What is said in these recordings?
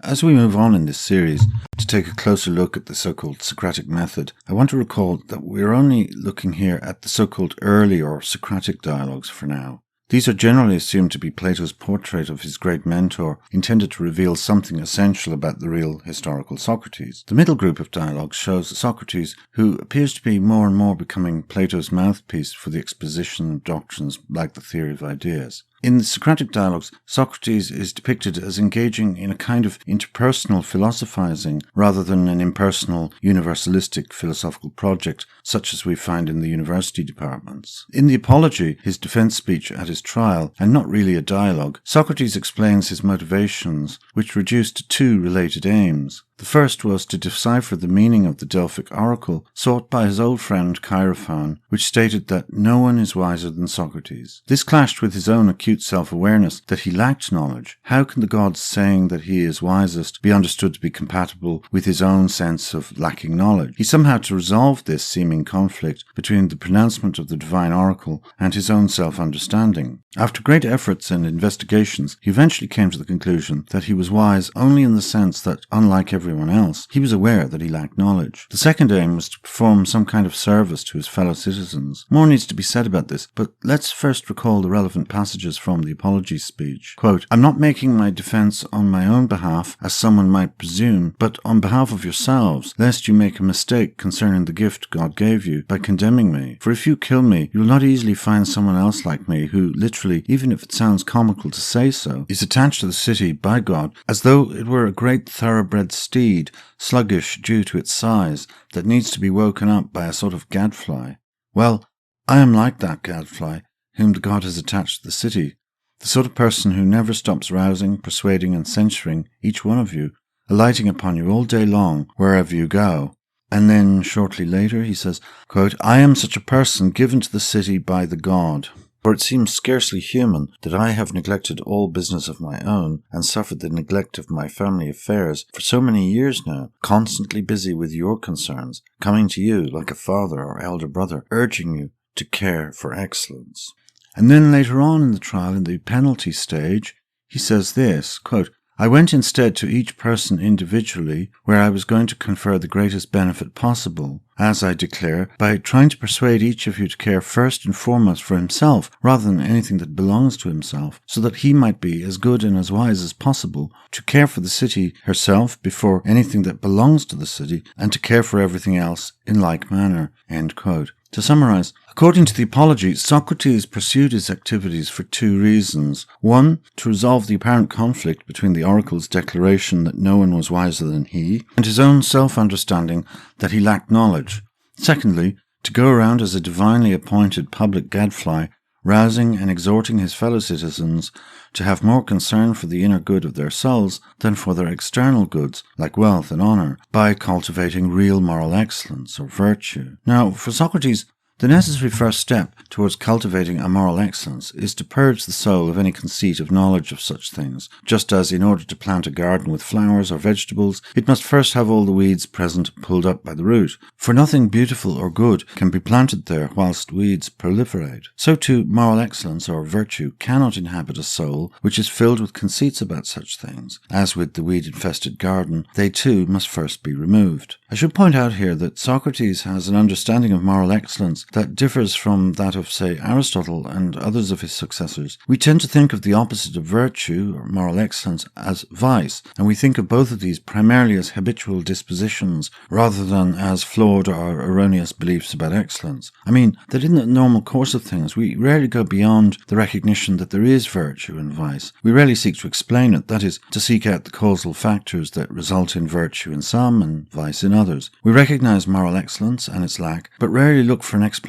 As we move on in this series to take a closer look at the so-called Socratic method, I want to recall that we're only looking here at the so-called early or Socratic dialogues for now. These are generally assumed to be Plato's portrait of his great mentor, intended to reveal something essential about the real historical Socrates. The middle group of dialogues shows Socrates, who appears to be more and more becoming Plato's mouthpiece for the exposition of doctrines like the theory of ideas. In the Socratic dialogues, Socrates is depicted as engaging in a kind of interpersonal philosophizing rather than an impersonal, universalistic philosophical project such as we find in the university departments. In the Apology, his defense speech at his trial, and not really a dialogue, Socrates explains his motivations, which reduce to two related aims. The first was to decipher the meaning of the Delphic oracle sought by his old friend Chaerephon, which stated that no one is wiser than Socrates. This clashed with his own acute self-awareness that he lacked knowledge. How can the gods saying that he is wisest be understood to be compatible with his own sense of lacking knowledge? He somehow had to resolve this seeming conflict between the pronouncement of the divine oracle and his own self-understanding. After great efforts and investigations, he eventually came to the conclusion that he was wise only in the sense that, unlike everyone else, he was aware that he lacked knowledge. The second aim was to perform some kind of service to his fellow citizens. More needs to be said about this, but let's first recall the relevant passages from the Apology speech. Quote, "I'm not making my defense on my own behalf, as someone might presume, but on behalf of yourselves, lest you make a mistake concerning the gift God gave you by condemning me. For if you kill me, you will not easily find someone else like me who literally, even if it sounds comical to say so, is attached to the city by God as though it were a great thoroughbred steed, sluggish due to its size, that needs to be woken up by a sort of gadfly. Well, I am like that gadfly, whom the God has attached to the city, the sort of person who never stops rousing, persuading and censuring each one of you, alighting upon you all day long, wherever you go." And then, shortly later, he says, quote, "I am such a person given to the city by the God. For it seems scarcely human that I have neglected all business of my own, and suffered the neglect of my family affairs for so many years now, constantly busy with your concerns, coming to you like a father or elder brother, urging you to care for excellence." And then later on in the trial, in the penalty stage, he says this, quote, "I went instead to each person individually, where I was going to confer the greatest benefit possible, as I declare, by trying to persuade each of you to care first and foremost for himself, rather than anything that belongs to himself, so that he might be as good and as wise as possible, to care for the city herself before anything that belongs to the city, and to care for everything else in like manner." End quote. To summarize, according to the Apology, Socrates pursued his activities for two reasons. One, to resolve the apparent conflict between the oracle's declaration that no one was wiser than he, and his own self-understanding that he lacked knowledge. Secondly, to go around as a divinely appointed public gadfly, rousing and exhorting his fellow citizens to have more concern for the inner good of their souls than for their external goods, like wealth and honor, by cultivating real moral excellence or virtue. Now, for Socrates, the necessary first step towards cultivating a moral excellence is to purge the soul of any conceit of knowledge of such things, just as in order to plant a garden with flowers or vegetables, it must first have all the weeds present pulled up by the root. For nothing beautiful or good can be planted there whilst weeds proliferate. So too, moral excellence or virtue cannot inhabit a soul which is filled with conceits about such things. As with the weed-infested garden, they too must first be removed. I should point out here that Socrates has an understanding of moral excellence that differs from that of, say, Aristotle and others of his successors. We tend to think of the opposite of virtue, or moral excellence, as vice, and we think of both of these primarily as habitual dispositions, rather than as flawed or erroneous beliefs about excellence. I mean, that in the normal course of things, we rarely go beyond the recognition that there is virtue and vice. We rarely seek to explain it, that is, to seek out the causal factors that result in virtue in some and vice in others. We recognize moral excellence and its lack, but rarely look for an explanation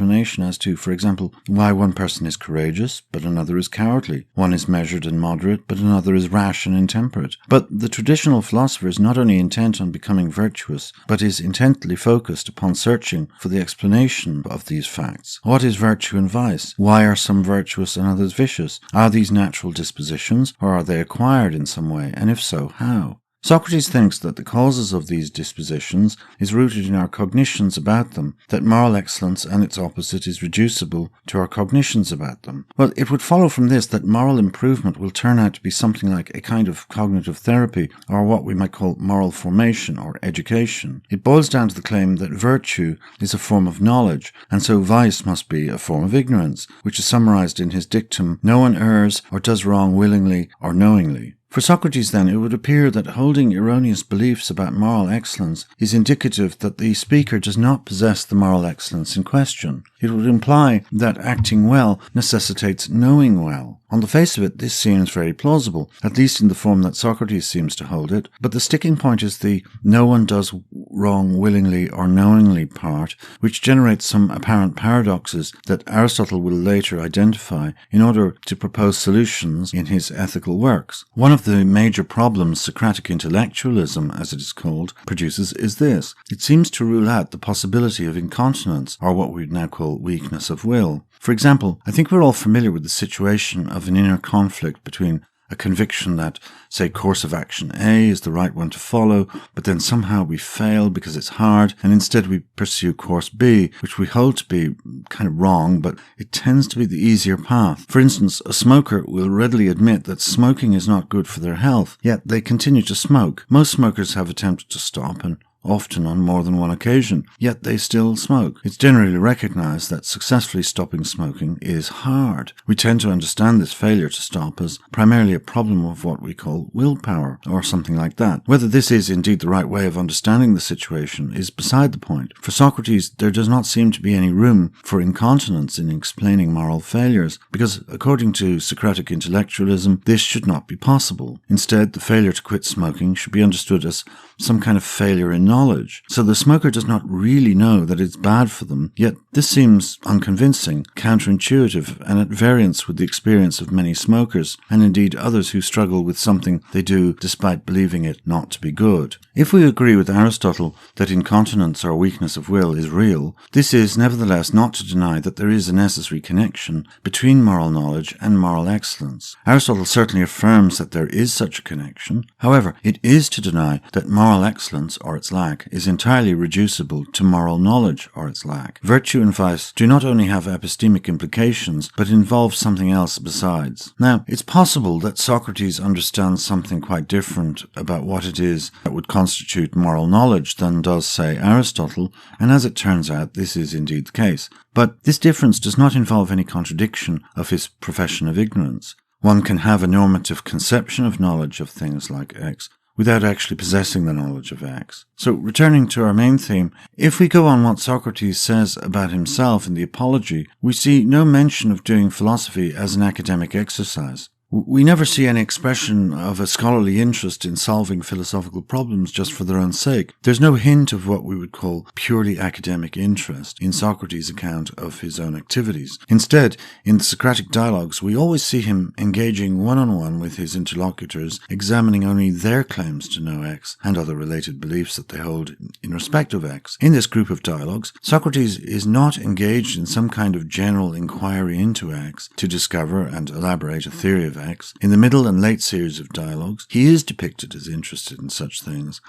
as to, for example, why one person is courageous, but another is cowardly. One is measured and moderate, but another is rash and intemperate. But the traditional philosopher is not only intent on becoming virtuous, but is intently focused upon searching for the explanation of these facts. What is virtue and vice? Why are some virtuous and others vicious? Are these natural dispositions, or are they acquired in some way, and if so, how? Socrates thinks that the causes of these dispositions is rooted in our cognitions about them, that moral excellence and its opposite is reducible to our cognitions about them. Well, it would follow from this that moral improvement will turn out to be something like a kind of cognitive therapy, or what we might call moral formation or education. It boils down to the claim that virtue is a form of knowledge, and so vice must be a form of ignorance, which is summarized in his dictum, "No one errs or does wrong willingly or knowingly." For Socrates, then, it would appear that holding erroneous beliefs about moral excellence is indicative that the speaker does not possess the moral excellence in question. It would imply that acting well necessitates knowing well. On the face of it, this seems very plausible, at least in the form that Socrates seems to hold it, but the sticking point is the "no one does wrong willingly or knowingly" part, which generates some apparent paradoxes that Aristotle will later identify in order to propose solutions in his ethical works. One of the major problems Socratic Intellectualism, as it is called, produces is this. It seems to rule out the possibility of incontinence, or what we would now call weakness of will. For example, I think we're all familiar with the situation of an inner conflict between a conviction that, say, course of action A is the right one to follow, but then somehow we fail because it's hard, and instead we pursue course B, which we hold to be kind of wrong, but it tends to be the easier path. For instance, a smoker will readily admit that smoking is not good for their health, yet they continue to smoke. Most smokers have attempted to stop, and often on more than one occasion, yet they still smoke. It's generally recognized that successfully stopping smoking is hard. We tend to understand this failure to stop as primarily a problem of what we call willpower, or something like that. Whether this is indeed the right way of understanding the situation is beside the point. For Socrates, there does not seem to be any room for incontinence in explaining moral failures, because according to Socratic intellectualism, this should not be possible. Instead, the failure to quit smoking should be understood as some kind of failure in knowledge. So the smoker does not really know that it's bad for them, yet this seems unconvincing, counterintuitive, and at variance with the experience of many smokers, and indeed others who struggle with something they do despite believing it not to be good. If we agree with Aristotle that incontinence or weakness of will is real, this is nevertheless not to deny that there is a necessary connection between moral knowledge and moral excellence. Aristotle certainly affirms that there is such a connection. However, it is to deny that moral excellence, or its lack, is entirely reducible to moral knowledge, or its lack. Virtue and vice do not only have epistemic implications, but involve something else besides. Now, it's possible that Socrates understands something quite different about what it is that would constitute moral knowledge than does, say, Aristotle, and as it turns out, this is indeed the case. But this difference does not involve any contradiction of his profession of ignorance. One can have a normative conception of knowledge of things like X without actually possessing the knowledge of X. So, returning to our main theme, if we go on what Socrates says about himself in the Apology, we see no mention of doing philosophy as an academic exercise. We never see any expression of a scholarly interest in solving philosophical problems just for their own sake. There's no hint of what we would call purely academic interest in Socrates' account of his own activities. Instead, in the Socratic dialogues, we always see him engaging one-on-one with his interlocutors, examining only their claims to know X and other related beliefs that they hold in respect of X. In this group of dialogues, Socrates is not engaged in some kind of general inquiry into X to discover and elaborate a theory of X. In the middle and late series of dialogues, he is depicted as interested in such things.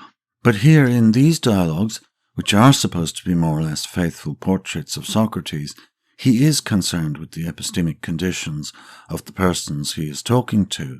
But here in these dialogues, which are supposed to be more or less faithful portraits of Socrates, he is concerned with the epistemic conditions of the persons he is talking to.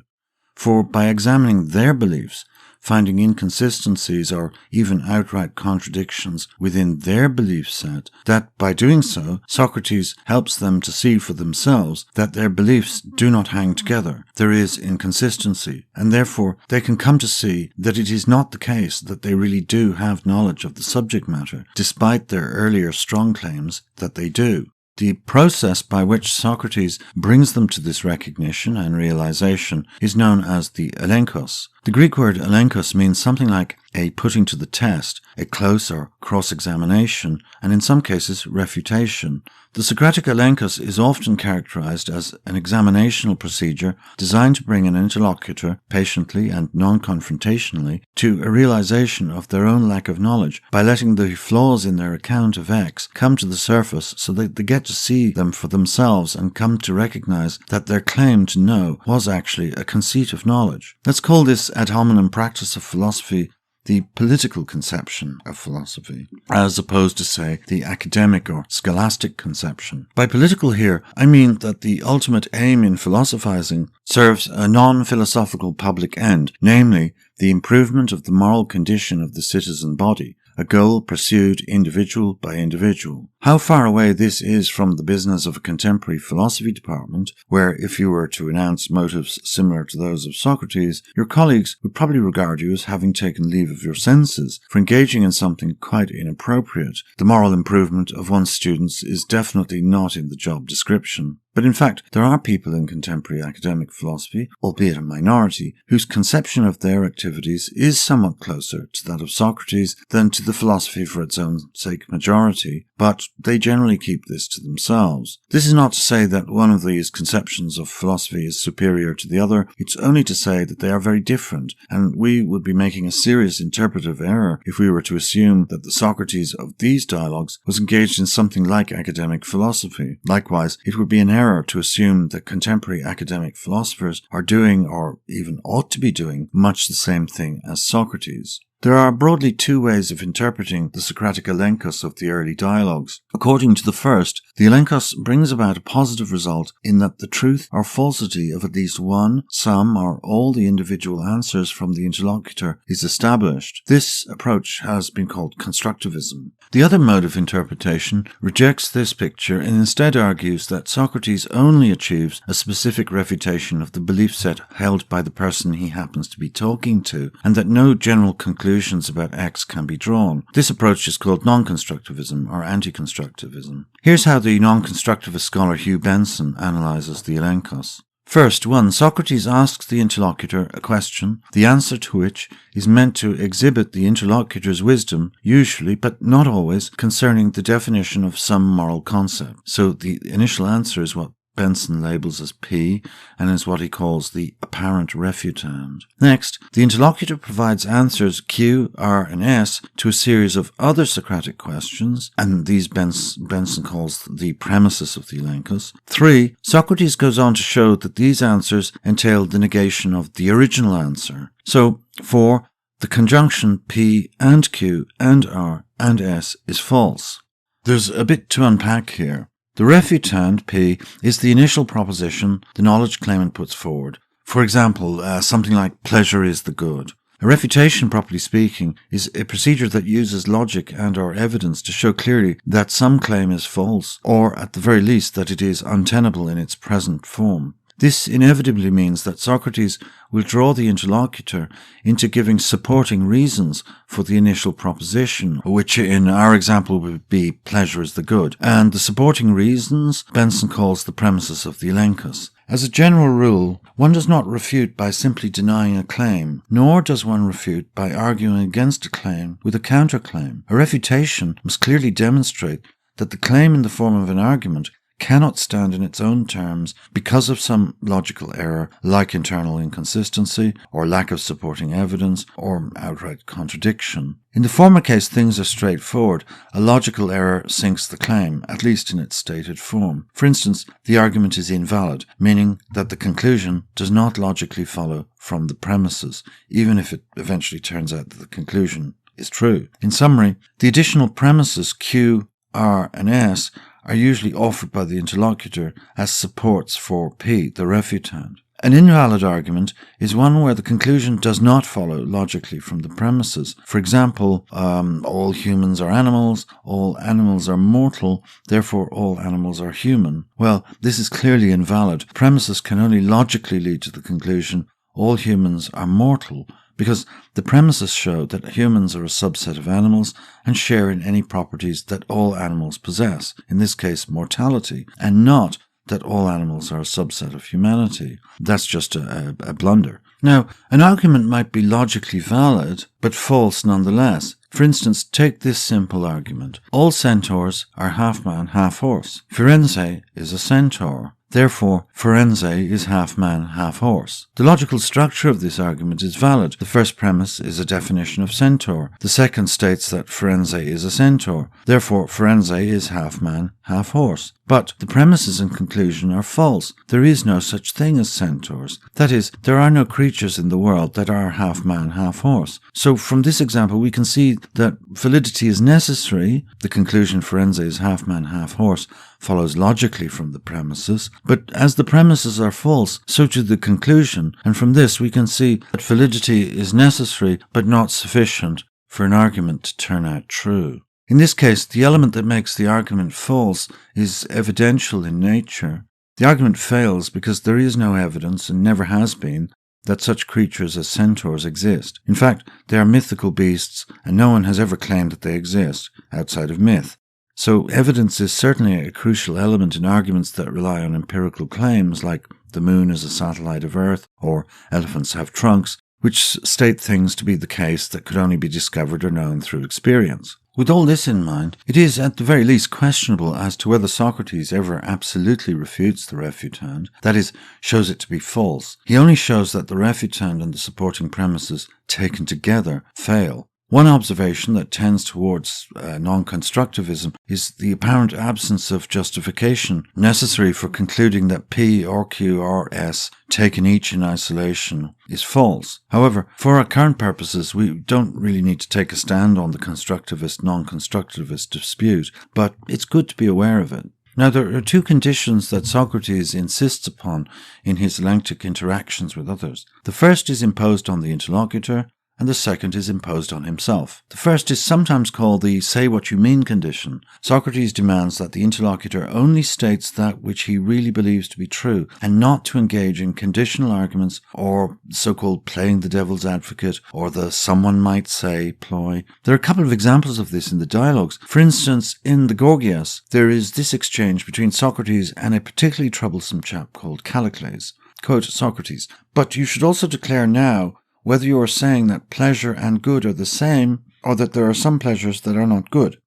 For by examining their beliefs, finding inconsistencies or even outright contradictions within their belief set, that by doing so, Socrates helps them to see for themselves that their beliefs do not hang together. There is inconsistency, and therefore they can come to see that it is not the case that they really do have knowledge of the subject matter, despite their earlier strong claims that they do. The process by which Socrates brings them to this recognition and realization is known as the Elenchos. The Greek word Elenchos means something like a putting to the test, a close or cross-examination, and in some cases refutation. The Socratic Elenchos is often characterized as an examinational procedure designed to bring an interlocutor patiently and non-confrontationally to a realization of their own lack of knowledge by letting the flaws in their account of X come to the surface so that they get to see them for themselves and come to recognize that their claim to know was actually a conceit of knowledge. Let's call this ad hominem practice of philosophy the political conception of philosophy, as opposed to, say, the academic or scholastic conception. By political here, I mean that the ultimate aim in philosophizing serves a non-philosophical public end, namely the improvement of the moral condition of the citizen body, a goal pursued individual by individual. How far away this is from the business of a contemporary philosophy department, where if you were to announce motives similar to those of Socrates, your colleagues would probably regard you as having taken leave of your senses for engaging in something quite inappropriate. The moral improvement of one's students is definitely not in the job description. But in fact, there are people in contemporary academic philosophy, albeit a minority, whose conception of their activities is somewhat closer to that of Socrates than to the philosophy for its own sake majority, but they generally keep this to themselves. This is not to say that one of these conceptions of philosophy is superior to the other, it's only to say that they are very different, and we would be making a serious interpretive error if we were to assume that the Socrates of these dialogues was engaged in something like academic philosophy. Likewise, it would be an error to assume that contemporary academic philosophers are doing, or even ought to be doing, much the same thing as Socrates. There are broadly two ways of interpreting the Socratic Elenchos of the early dialogues. According to the first, the Elenchos brings about a positive result in that the truth or falsity of at least one, some, or all the individual answers from the interlocutor is established. This approach has been called constructivism. The other mode of interpretation rejects this picture and instead argues that Socrates only achieves a specific refutation of the belief set held by the person he happens to be talking to, and that no general conclusions about X can be drawn. This approach is called non-constructivism or anti-constructivism. Here's how the non-constructivist scholar Hugh Benson analyzes the Elenchos. First, 1. Socrates asks the interlocutor a question, the answer to which is meant to exhibit the interlocutor's wisdom, usually, but not always, concerning the definition of some moral concept. So the initial answer is what Benson labels as P, and is what he calls the apparent refutant. Next, the interlocutor provides answers Q, R, and S to a series of other Socratic questions, and these Benson calls the premises of the Elenchos. 3. Socrates goes on to show that these answers entail the negation of the original answer. So, 4. The conjunction P and Q and R and S is false. There's a bit to unpack here. The refutant, P, is the initial proposition the knowledge claimant puts forward. For example, something like pleasure is the good. A refutation, properly speaking, is a procedure that uses logic and or evidence to show clearly that some claim is false, or at the very least that it is untenable in its present form. This inevitably means that Socrates will draw the interlocutor into giving supporting reasons for the initial proposition, which in our example would be pleasure is the good, and the supporting reasons Benson calls the premises of the Elenchos. As a general rule, one does not refute by simply denying a claim, nor does one refute by arguing against a claim with a counterclaim. A refutation must clearly demonstrate that the claim in the form of an argument cannot stand in its own terms because of some logical error like internal inconsistency or lack of supporting evidence or outright contradiction. In the former case, things are straightforward. A logical error sinks the claim, at least in its stated form. For instance, the argument is invalid, meaning that the conclusion does not logically follow from the premises, even if it eventually turns out that the conclusion is true. In summary, the additional premises Q, R, and S are usually offered by the interlocutor as supports for P, the refutant. An invalid argument is one where the conclusion does not follow logically from the premises. For example, all humans are animals, all animals are mortal, therefore all animals are human. Well, this is clearly invalid. Premises can only logically lead to the conclusion all humans are mortal, because the premises show that humans are a subset of animals and share in any properties that all animals possess, in this case mortality, and not that all animals are a subset of humanity. That's just a blunder. Now, an argument might be logically valid, but false nonetheless. For instance, take this simple argument. All centaurs are half man, half horse. Firenze is a centaur. Therefore, Firenze is half man, half horse. The logical structure of this argument is valid. The first premise is a definition of centaur. The second states that Firenze is a centaur. Therefore, Firenze is half man, half horse. But the premises and conclusion are false. There is no such thing as centaurs. That is, there are no creatures in the world that are half man, half horse. So from this example, we can see that validity is necessary. The conclusion Firenze is half man, half horse follows logically from the premises. But as the premises are false, so too the conclusion. And from this, we can see that validity is necessary, but not sufficient for an argument to turn out true. In this case, the element that makes the argument false is evidential in nature. The argument fails because there is no evidence, and never has been, that such creatures as centaurs exist. In fact, they are mythical beasts, and no one has ever claimed that they exist, outside of myth. So evidence is certainly a crucial element in arguments that rely on empirical claims, like the moon is a satellite of Earth, or elephants have trunks, which state things to be the case that could only be discovered or known through experience. With all this in mind, it is at the very least questionable as to whether Socrates ever absolutely refutes the refutant, that is, shows it to be false. He only shows that the refutant and the supporting premises, taken together, fail. One observation that tends towards non-constructivism is the apparent absence of justification necessary for concluding that P or Q or S, taken each in isolation, is false. However, for our current purposes, we don't really need to take a stand on the constructivist-non-constructivist dispute, but it's good to be aware of it. Now, there are two conditions that Socrates insists upon in his elenchic interactions with others. The first is imposed on the interlocutor, and the second is imposed on himself. The first is sometimes called the say what you mean condition. Socrates demands that the interlocutor only states that which he really believes to be true, and not to engage in conditional arguments or so-called playing the devil's advocate or the someone might say ploy. There are a couple of examples of this in the dialogues. For instance, in the Gorgias, there is this exchange between Socrates and a particularly troublesome chap called Callicles. Quote, Socrates, "But you should also declare now whether you are saying that pleasure and good are the same, or that there are some pleasures that are not good."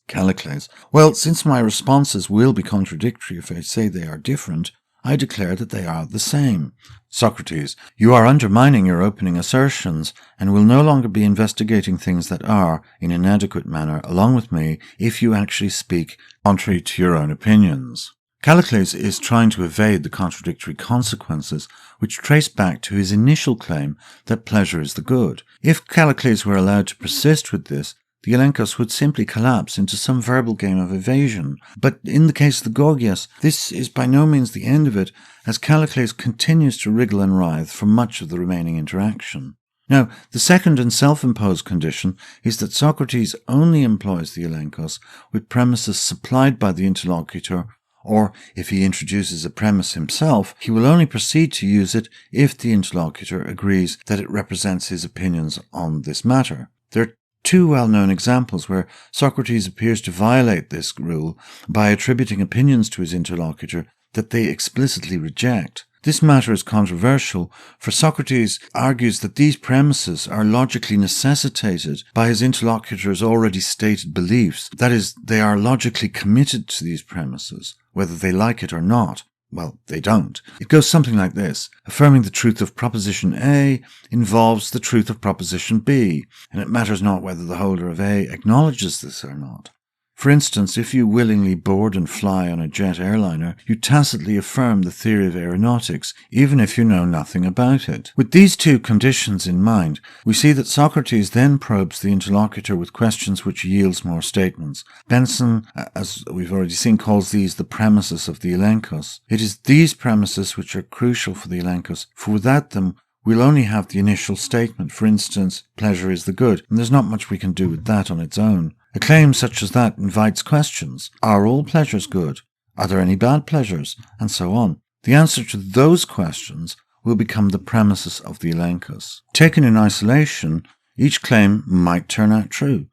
Callicles, "Well, since my responses will be contradictory if I say they are different, I declare that they are the same." Socrates, "You are undermining your opening assertions, and will no longer be investigating things that are, in an adequate manner, along with me, if you actually speak contrary to your own opinions." Callicles is trying to evade the contradictory consequences which trace back to his initial claim that pleasure is the good. If Callicles were allowed to persist with this, the Elenchos would simply collapse into some verbal game of evasion. But in the case of the Gorgias, this is by no means the end of it, as Callicles continues to wriggle and writhe for much of the remaining interaction. Now, the second and self-imposed condition is that Socrates only employs the Elenchos with premises supplied by the interlocutor, or if he introduces a premise himself, he will only proceed to use it if the interlocutor agrees that it represents his opinions on this matter. There are two well-known examples where Socrates appears to violate this rule by attributing opinions to his interlocutor that they explicitly reject. This matter is controversial, for Socrates argues that these premises are logically necessitated by his interlocutor's already stated beliefs. That is, they are logically committed to these premises, whether they like it or not. Well, they don't. It goes something like this. Affirming the truth of proposition A involves the truth of proposition B, and it matters not whether the holder of A acknowledges this or not. For instance, if you willingly board and fly on a jet airliner, you tacitly affirm the theory of aeronautics, even if you know nothing about it. With these two conditions in mind, we see that Socrates then probes the interlocutor with questions which yields more statements. Benson, as we've already seen, calls these the premises of the Elenchos. It is these premises which are crucial for the Elenchos, for without them, we'll only have the initial statement. For instance, pleasure is the good, and there's not much we can do with that on its own. A claim such as that invites questions. Are all pleasures good? Are there any bad pleasures? And so on. The answer to those questions will become the premises of the Elenchos. Taken in isolation, each claim might turn out true,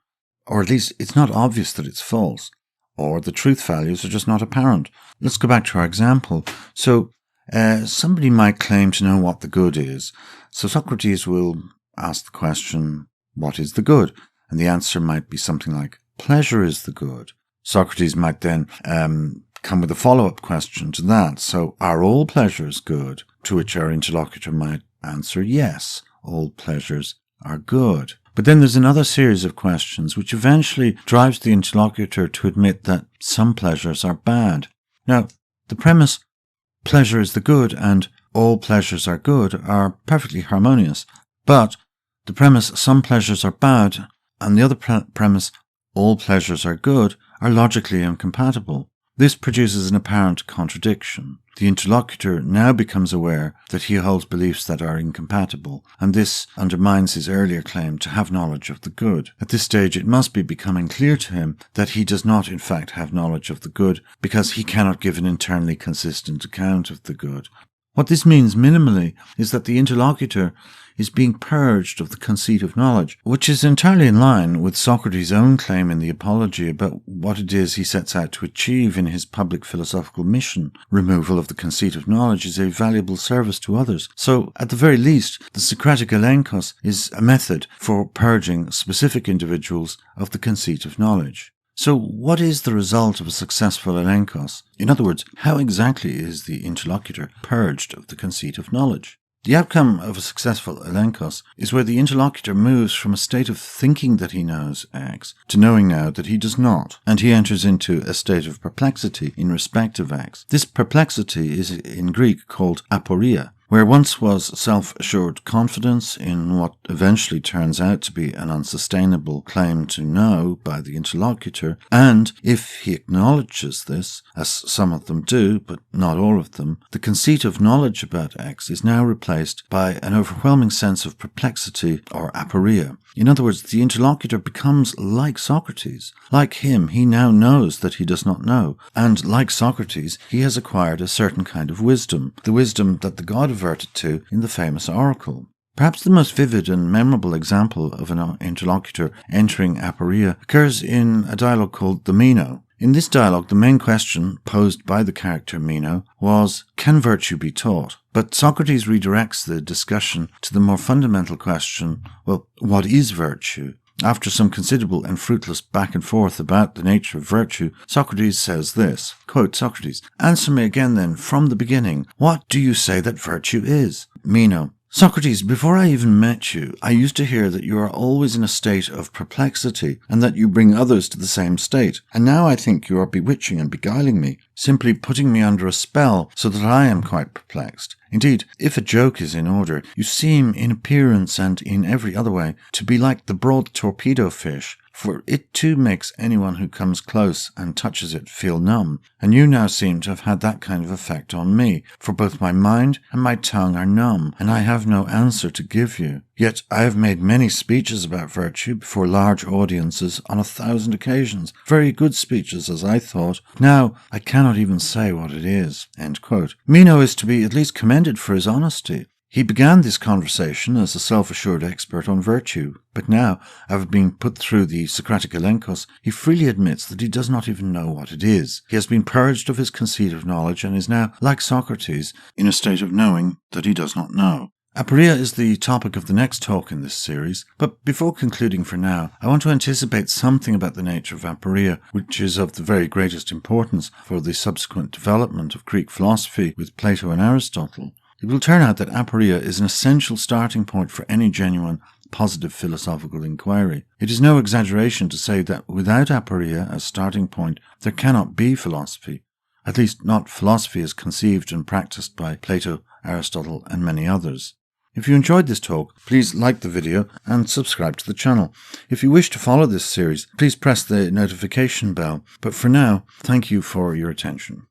or at least it's not obvious that it's false, or the truth values are just not apparent. Let's go back to our example. So, Somebody might claim to know what the good is. So Socrates will ask the question, what is the good? And the answer might be something like, pleasure is the good. Socrates might then come with a follow-up question to that. So are all pleasures good? To which our interlocutor might answer, yes, all pleasures are good. But then there's another series of questions which eventually drives the interlocutor to admit that some pleasures are bad. Now, the premise, pleasure is the good and all pleasures are good, are perfectly harmonious. But the premise, some pleasures are bad, and the other premise, all pleasures are good, are logically incompatible. This produces an apparent contradiction. The interlocutor now becomes aware that he holds beliefs that are incompatible, and this undermines his earlier claim to have knowledge of the good. At this stage, it must be becoming clear to him that he does not in fact have knowledge of the good, because he cannot give an internally consistent account of the good. What this means minimally is that the interlocutor is being purged of the conceit of knowledge, which is entirely in line with Socrates' own claim in the Apology about what it is he sets out to achieve in his public philosophical mission. Removal of the conceit of knowledge is a valuable service to others. So, at the very least, the Socratic Elenchos is a method for purging specific individuals of the conceit of knowledge. So what is the result of a successful elenchos? In other words, how exactly is the interlocutor purged of the conceit of knowledge? The outcome of a successful elenchos is where the interlocutor moves from a state of thinking that he knows X to knowing now that he does not, and he enters into a state of perplexity in respect of X. This perplexity is in Greek called Aporia, where once was self-assured confidence in what eventually turns out to be an unsustainable claim to know by the interlocutor, and if he acknowledges this, as some of them do, but not all of them, the conceit of knowledge about X is now replaced by an overwhelming sense of perplexity or aporia. In other words, the interlocutor becomes like Socrates. Like him, he now knows that he does not know, and like Socrates, he has acquired a certain kind of wisdom, the wisdom that the god adverted to in the famous oracle. Perhaps the most vivid and memorable example of an interlocutor entering aporia occurs in a dialogue called the Meno. In this dialogue, the main question posed by the character Meno was, can virtue be taught? But Socrates redirects the discussion to the more fundamental question, well, what is virtue? After some considerable and fruitless back and forth about the nature of virtue, Socrates says this, quote, Socrates, answer me again then, from the beginning, what do you say that virtue is? Meno, Socrates, before I even met you, I used to hear that you are always in a state of perplexity, and that you bring others to the same state. And now I think you are bewitching and beguiling me, simply putting me under a spell, so that I am quite perplexed. Indeed, if a joke is in order, you seem in appearance and in every other way to be like the broad torpedo fish, for it too makes anyone who comes close and touches it feel numb, and you now seem to have had that kind of effect on me, for both my mind and my tongue are numb, and I have no answer to give you. Yet I have made many speeches about virtue before large audiences on 1,000 occasions, very good speeches as I thought. Now I cannot even say what it is. End quote. Meno is to be at least commended for his honesty. He began this conversation as a self-assured expert on virtue, but now, having been put through the Socratic Elenchos, he freely admits that he does not even know what it is. He has been purged of his conceit of knowledge and is now, like Socrates, in a state of knowing that he does not know. Aporia is the topic of the next talk in this series, but before concluding for now, I want to anticipate something about the nature of aporia, which is of the very greatest importance for the subsequent development of Greek philosophy with Plato and Aristotle. It will turn out that aporia is an essential starting point for any genuine positive philosophical inquiry. It is no exaggeration to say that without aporia as starting point, there cannot be philosophy, at least not philosophy as conceived and practiced by Plato, Aristotle, and many others. If you enjoyed this talk, please like the video and subscribe to the channel. If you wish to follow this series, please press the notification bell. But for now, thank you for your attention.